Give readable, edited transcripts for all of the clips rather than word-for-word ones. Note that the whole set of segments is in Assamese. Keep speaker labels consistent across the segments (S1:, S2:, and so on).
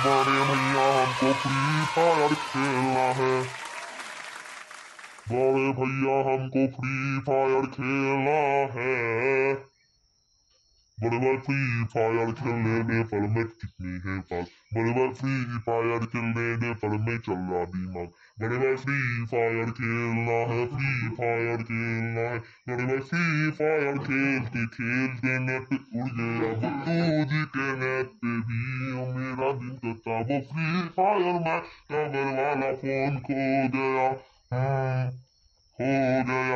S1: बड़े भैया हमको फ्री फायर खेलना है बड़े भैया हमको फ्री फायर खेलना है बड़े भाई फ्री फायर खेलने पर मैं कितनी है पास बड़े भाई फ्री फायर खेलने पर मैं चल रहा दिमाग बड़े भाई फ्री फायर खेलना है फ्री फायर खेलना है बड़े भाई फ्री फायर खेलते खेलते नेट उड़ गया बुद्धू जी के नेट पे भी मेरा दिन कटा वो फ्री फायर में कवर वाला फोन खो गया हो गया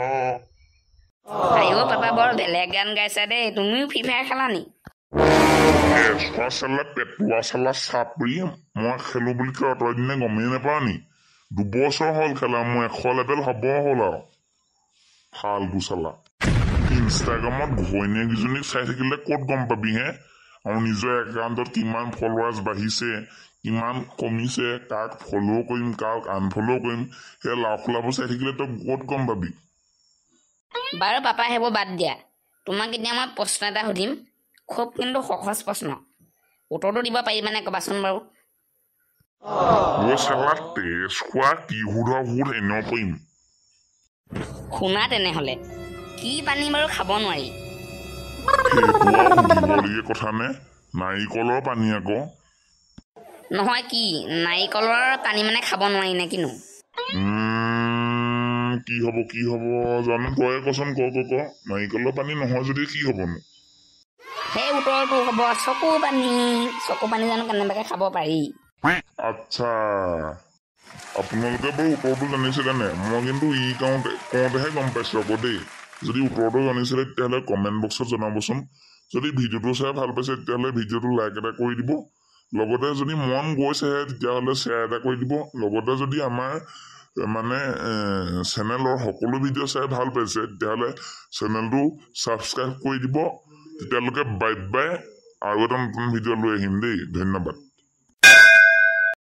S2: আইও পাপা বৰ বেলেগ গান গাইছা দেই তুমিও ফ্ৰী ফায়াৰ খেলা নি
S1: এচপা চালা পেটুৱা চালা চাপৰি মই খেলো বুলি কয় তই দিনে গমেই নাপাওঁ নি 2 বছৰ হ'ল খেলা মই 100 লেভেল হ'ব হ'ল আৰু ফালতু চালা ইনষ্টাগ্ৰামত ঘৈণীয়েকজনীক চাই থাকিলে ক'ত গম পাবি হে আৰু নিজৰ একাউণ্টত কিমান ফলোৱাৰ্ছ বাঢ়িছে কিমান কমিছে কাক ফ'ল' কৰিম কাক আনফ'ল' কৰিম সেই লাফলাবোৰ চাই থাকিলে তই ক'ত গম পাবি
S2: বাৰু পাপা সেইবোৰ বাদ দিয়া তোমাক এতিয়া মই প্ৰশ্ন এটা সুধিম খুব কিন্তু সহজ প্ৰশ্ন উত্তৰটো দিব পাৰিবানে ক'বাচোন বাৰু
S1: ও চালা তেজ খোৱা কি সুধ এনেও কৰিম
S2: শুনা তেনেহ'লে কি পানী বাৰু খাব নোৱাৰি
S1: সেইটো আৰু সুধিবলগীয়া কথা নে নাৰিকলৰ পানী আকৌ
S2: নহয় কি নাৰিকলৰ পানী মানে খাব নোৱাৰি নে কিনো
S1: কি হ'ব জানো তই কচোন ক নাৰিকলৰ পানী নহয় যদি কি হ'বনো
S2: সেই উত্তৰটো হ'ব চকু পানী জানো কেনেবাকৈ খাব পাৰি
S1: আচ্ছা আপোনালোকে বাৰু উত্তৰটো জানিছিলে নে মই কিন্তু কওঁতেহে গম পাইছোঁ আকৌ দেই যদি উত্তৰটো জানিছিলে তেতিয়াহ'লে কমেণ্ট বক্সত জনাবচোন যদি ভিডিঅ'টো চাই ভাল পাইছে তেতিয়াহ'লে ভিডিঅ'টো লাইক এটা কৰি দিব লগতে যদি মন গৈছেহে তেতিয়াহ'লে শ্বেয়াৰ এটা কৰি দিব লগতে যদি আমাৰ মানে চেনেলৰ সকলো ভিডিঅ' চাই ভাল পাইছে তেতিয়াহ'লে চেনেলটো ছাবস্ক্ৰাইব কৰি দিব তেতিয়ালৈকে বাই বাই আৰু এটা নতুন ভিডিঅ' লৈ আহিম দেই ধন্যবাদ